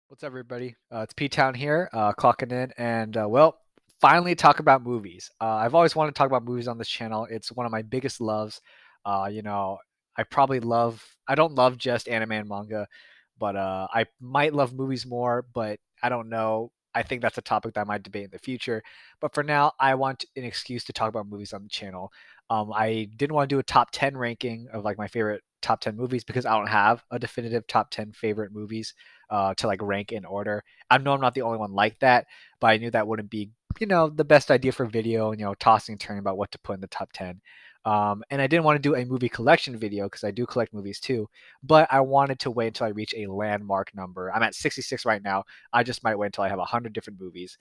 What's up, everybody? It's P-Town here, clocking in, and finally talk about movies. I've always wanted to talk about movies on this channel. It's one of my biggest loves. Uh, you know, I don't love just anime and manga, but I might love movies more, but I don't know. I think that's a topic that I might debate in the future. But for now, I want an excuse to talk about movies on the channel. I didn't want to do a top 10 ranking of like my favorite top 10 movies because I don't have a definitive top 10 favorite movies to like rank in order. I know I'm not the only one like that, but I knew that wouldn't be, the best idea for video, tossing and turning about what to put in the top 10. And I didn't want to do a movie collection video because I do collect movies too, but I wanted to wait until I reach a landmark number. I'm at 66 right now. I just might wait until I have 100 different movies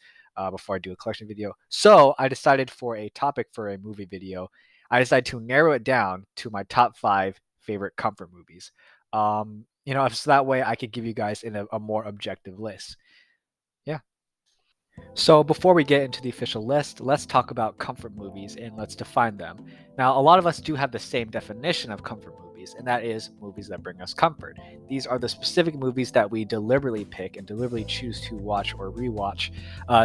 before I do a collection video. So I decided for a topic for a movie video, I decided to narrow it down to my top five favorite comfort movies. So that way I could give you guys in a more objective list. Yeah. So before we get into the official list, let's talk about comfort movies and let's define them. Now, a lot of us do have the same definition of comfort movies, and that is movies that bring us comfort. These are the specific movies that we deliberately pick and deliberately choose to watch or rewatch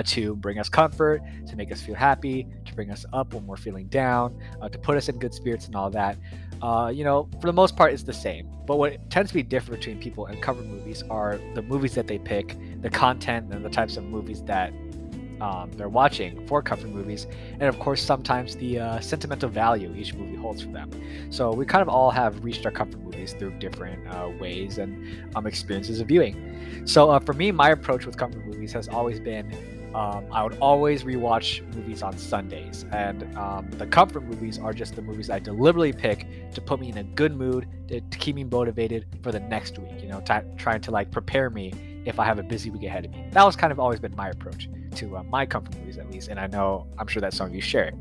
to bring us comfort, to make us feel happy, to bring us up when we're feeling down, to put us in good spirits and all that. For the most part, it's the same. But what tends to be different between people and comfort movies are the movies that they pick, the content, and the types of movies that they're watching for comfort movies, and of course sometimes the sentimental value each movie holds for them. So we kind of all have reached our comfort movies through different ways and experiences of viewing. So for me, my approach with comfort movies has always been I would always rewatch movies on Sundays, and the comfort movies are just the movies I deliberately pick to put me in a good mood, to keep me motivated for the next week. Trying to like prepare me if I have a busy week ahead of me. That was kind of always been my approach to my comfort movies, at least, and I'm sure that some of you share it.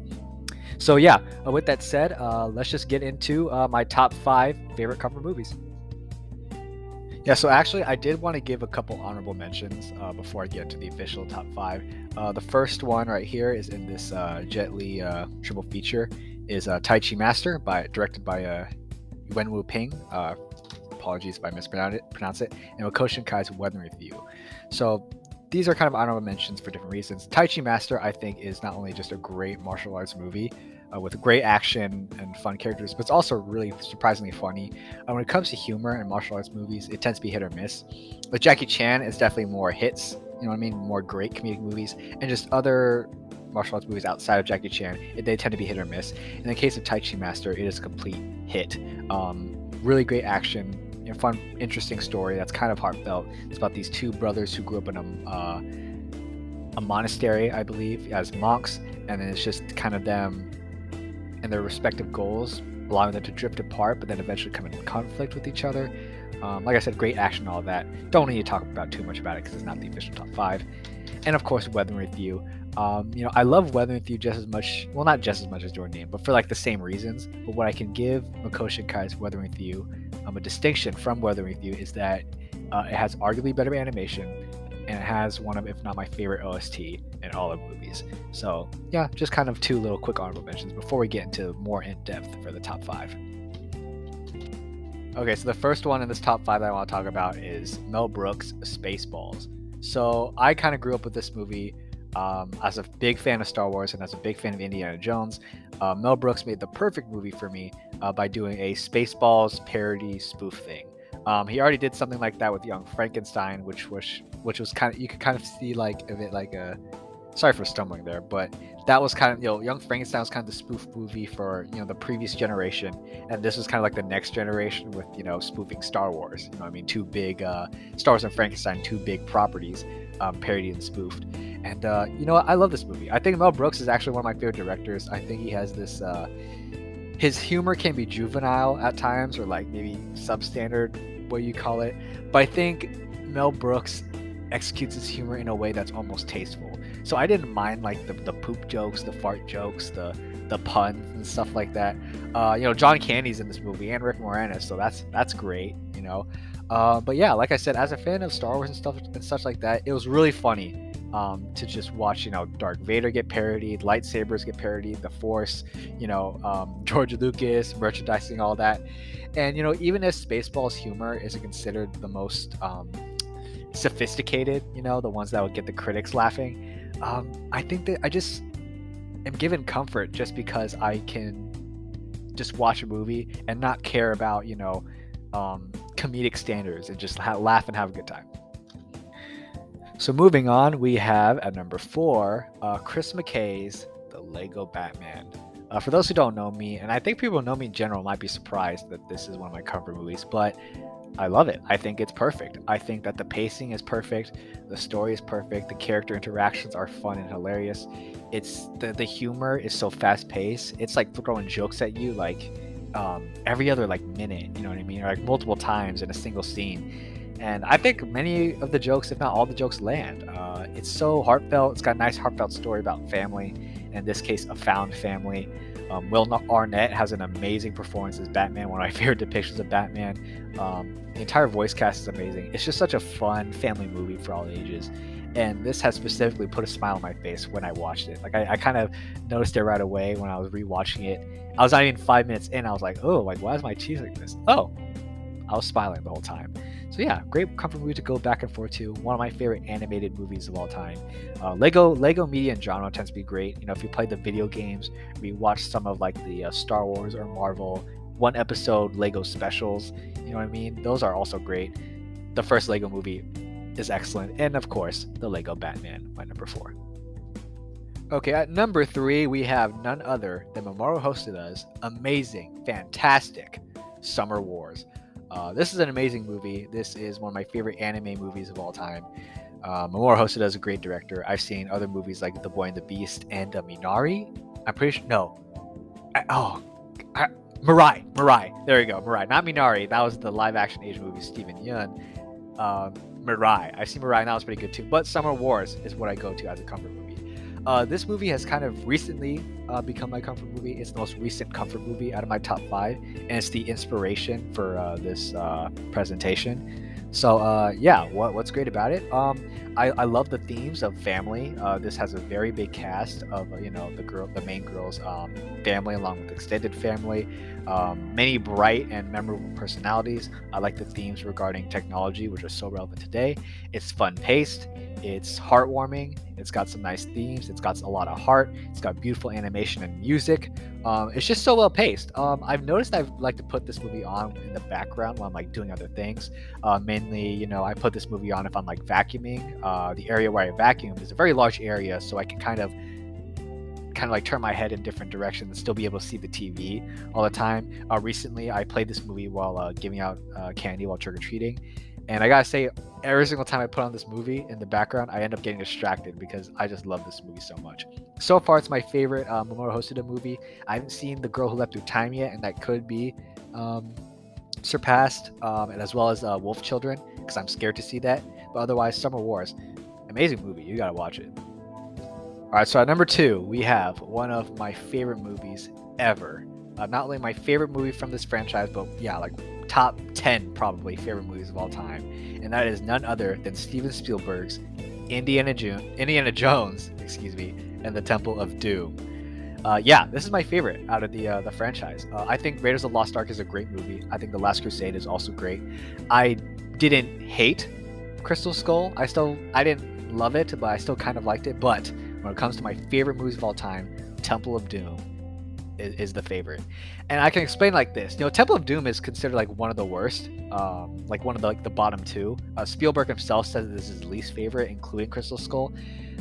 So yeah, with that said, let's just get into my top five favorite comfort movies. Yeah, so actually, I did want to give a couple honorable mentions before I get into the official top five. The first one right here is in this Jet Li triple feature is Tai Chi Master, directed by Yuen Wu Ping. Apologies if I mispronounce it. And Makoto Shinkai Weather Review. So these are kind of honorable mentions for different reasons. Tai Chi Master, I think, is not only just a great martial arts movie with great action and fun characters, but it's also really surprisingly funny. When it comes to humor and martial arts movies, it tends to be hit or miss. With Jackie Chan, it's definitely more hits, you know what I mean? More great comedic movies, and just other martial arts movies outside of Jackie Chan, they tend to be hit or miss. In the case of Tai Chi Master, it is a complete hit. Really great action, fun, interesting story that's kind of heartfelt. It's about these two brothers who grew up in a monastery, I believe, as monks, and then it's just kind of them and their respective goals, allowing them to drift apart, but then eventually come in conflict with each other. Like I said, great action, all that. Don't need to talk about too much about it because it's not the official top five. And of course, Weather with You. I love Weather with You just as much, well, not just as much as Jordan, but for like the same reasons. But what I can give Makoto Shinkai's Weather with You a distinction from Weather with You is that it has arguably better animation, and it has one of, if not my favorite OST in all of movies. So yeah, just kind of two little quick honorable mentions before we get into more in depth for the top five. Okay, so the first one in this top five that I want to talk about is Mel Brooks' Spaceballs. So I kind of grew up with this movie as a big fan of Star Wars and as a big fan of Indiana Jones. Mel Brooks made the perfect movie for me by doing a Spaceballs parody spoof thing. He already did something like that with Young Frankenstein, which was kind of, you could kind of see like of it like a, sorry for stumbling there, but that was kind of, Young Frankenstein was kind of the spoof movie for the previous generation, and this was kind of like the next generation with spoofing Star Wars. Two big Star Wars and Frankenstein, two big properties, parodied and spoofed. And I love this movie. I think Mel Brooks is actually one of my favorite directors. I think he has this his humor can be juvenile at times, or like maybe substandard, what you call it, but I think Mel Brooks executes his humor in a way that's almost tasteful. So I didn't mind like the poop jokes, the fart jokes, the puns and stuff like that. John Candy's in this movie and Rick Moranis, so that's great. But yeah, like I said, as a fan of Star Wars and stuff and such like that, it was really funny to just watch, Darth Vader get parodied, lightsabers get parodied, the Force, George Lucas, merchandising, all that. And even if Spaceballs humor isn't considered the most sophisticated, the ones that would get the critics laughing. I think that I just am given comfort just because I can just watch a movie and not care about, comedic standards and just laugh and have a good time. So moving on, we have at number 4, Chris McKay's The Lego Batman. For those who don't know me, and I think people who know me in general might be surprised that this is one of my comfort movies, but I love it. I think it's perfect. I think that the pacing is perfect, the story is perfect, the character interactions are fun and hilarious. It's the humor is so fast paced. It's like throwing jokes at you like every other like minute, you know what I mean, or like multiple times in a single scene. And I think many of the jokes, if not all the jokes, land. It's so heartfelt. It's got a nice heartfelt story about family. In this case, a found family. Will Arnett has an amazing performance as Batman, one of my favorite depictions of Batman. The entire voice cast is amazing. It's just such a fun family movie for all ages. And this has specifically put a smile on my face when I watched it. Like I kind of noticed it right away when I was rewatching it. I was not even 5 minutes in. I was like, oh, like why is my cheese like this? Oh, I was smiling the whole time. So yeah, great comfort movie to go back and forth to. One of my favorite animated movies of all time. Lego media in genre tends to be great. If you play the video games, we watch some of like the Star Wars or Marvel one episode Lego specials. You know what I mean? Those are also great. The first Lego movie is excellent, and of course, the Lego Batman, my number 4. Okay, at number 3, we have none other than Mamoru Hosoda's amazing, fantastic Summer Wars. This is an amazing movie. This is one of my favorite anime movies of all time. Mamoru Hosoda is a great director. I've seen other movies like The Boy and the Beast and Minari. I'm pretty sure. No. Mirai. There you go. Mirai. Not Minari. That was the live action Asian movie, Steven Yeun. Mirai. I've seen Mirai, and that was pretty good too. But Summer Wars is what I go to as a comfort movie. This movie has kind of recently become my comfort movie. It's the most recent comfort movie out of my top 5, and it's the inspiration for this presentation. So yeah, what's great about it? I love the themes of family. This has a very big cast of the main girl's family along with extended family. Many bright and memorable personalities. I like the themes regarding technology, which are so relevant today. It's fun paced. It's heartwarming. It's got some nice themes. It's got a lot of heart. It's got beautiful animation and music. It's just so well paced. I've noticed I like to put this movie on in the background while I'm like doing other things. Mainly, I put this movie on if I'm like vacuuming. The area where I vacuum is a very large area, so I can kind of like turn my head in different directions and still be able to see the TV all the time. Recently, I played this movie while giving out candy while trick-or-treating. And I gotta say, every single time I put on this movie in the background, I end up getting distracted because I just love this movie so much. So far, it's my favorite Mamoru Hosoda movie. I haven't seen The Girl Who Leapt Through Time yet, and that could be surpassed, and as well as Wolf Children, because I'm scared to see that. But otherwise, Summer Wars, amazing movie. You gotta watch it. All right, so at number 2, we have one of my favorite movies ever. Not only my favorite movie from this franchise, but yeah, like top 10 probably favorite movies of all time, and that is none other than Steven Spielberg's Indiana Jones, and the Temple of Doom. Yeah, this is my favorite out of the franchise. I think Raiders of the Lost Ark is a great movie. I think The Last Crusade is also great. I didn't hate Crystal Skull. I didn't love it, but I still kind of liked it. But when it comes to my favorite movies of all time, Temple of Doom is the favorite. And I can explain like this. Temple of Doom is considered like one of the worst, like one of the bottom 2. Spielberg himself says this is his least favorite, including Crystal Skull.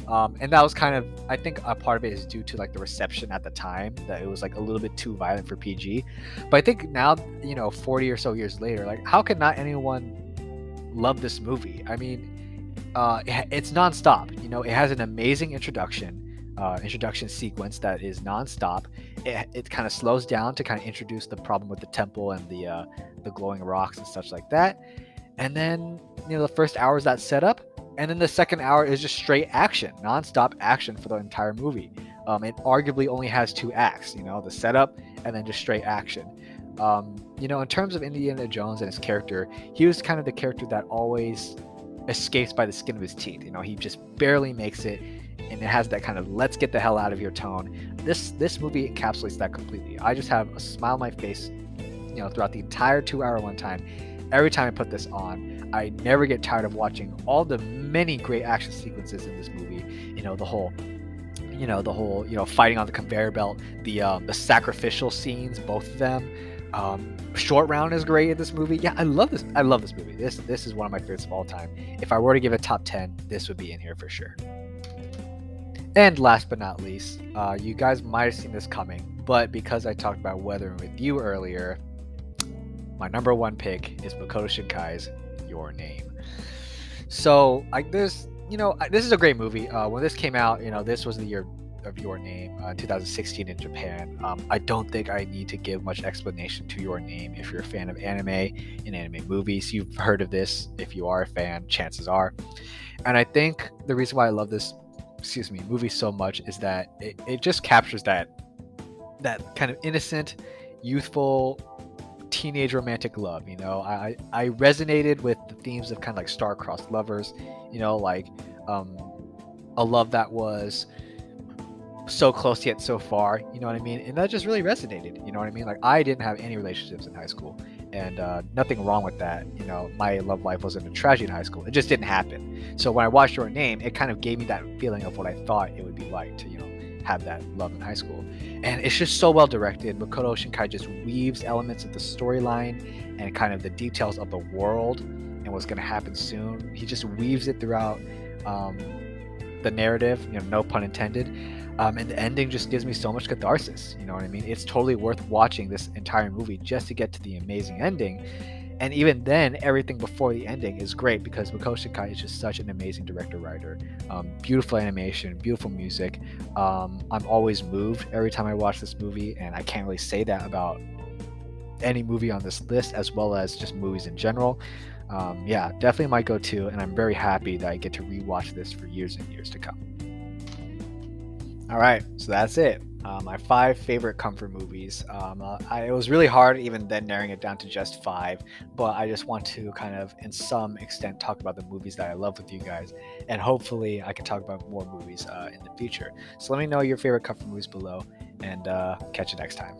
And that was kind of, I think a part of it is due to like the reception at the time, that it was like a little bit too violent for PG. But I think now, 40 or so years later, like how could not anyone love this movie? I mean, it's nonstop. It has an amazing introduction sequence that is nonstop. It kind of slows down to kind of introduce the problem with the temple and the glowing rocks and such like that. And then the first hour is that setup, and then the second hour is just straight action, nonstop action for the entire movie. It arguably only has 2 acts, the setup and then just straight action. In terms of Indiana Jones and his character, he was kind of the character that always escapes by the skin of his teeth. He just barely makes it, and it has that kind of let's get the hell out of here tone. This movie encapsulates that completely. I just have a smile on my face, throughout the entire 2-hour runtime. Every time I put this on, I never get tired of watching all the many great action sequences in this movie. The whole fighting on the conveyor belt, the sacrificial scenes, both of them. Short Round is great in this movie. Yeah, I love this. I love this movie. This is one of my favorites of all time. If I were to give a top 10, this would be in here for sure. And last but not least, you guys might have seen this coming, but because I talked about Weathering with You earlier, my number one pick is Makoto Shinkai's Your Name. So this is a great movie. When this came out, this was the year of Your Name, 2016 in Japan. I don't think I need to give much explanation to Your Name. If you're a fan of anime and anime movies, you've heard of this. If you are a fan, chances are. And I think the reason why I love this movie so much is that it just captures that kind of innocent, youthful, teenage romantic love. I resonated with the themes of kind of like star-crossed lovers, like a love that was so close yet so far, you know what I mean? And that just really resonated, you know what I mean? Like, I didn't have any relationships in high school, and nothing wrong with that. My love life wasn't a tragedy in high school. It just didn't happen. So when I watched Your Name, it kind of gave me that feeling of what I thought it would be like to, have that love in high school. And it's just so well directed. Makoto Shinkai just weaves elements of the storyline and kind of the details of the world and what's going to happen soon. He just weaves it throughout the narrative, no pun intended. And the ending just gives me so much catharsis. You know what I mean? It's totally worth watching this entire movie just to get to the amazing ending. And even then, everything before the ending is great because Makoto Shinkai is just such an amazing director-writer. Beautiful animation, beautiful music. I'm always moved every time I watch this movie, and I can't really say that about any movie on this list, as well as just movies in general. Yeah, definitely my go-to, and I'm very happy that I get to rewatch this for years and years to come. All right, so that's it. My 5 favorite comfort movies. It was really hard even then narrowing it down to just 5, but I just want to kind of, in some extent, talk about the movies that I love with you guys, and hopefully I can talk about more movies in the future. So let me know your favorite comfort movies below, and catch you next time.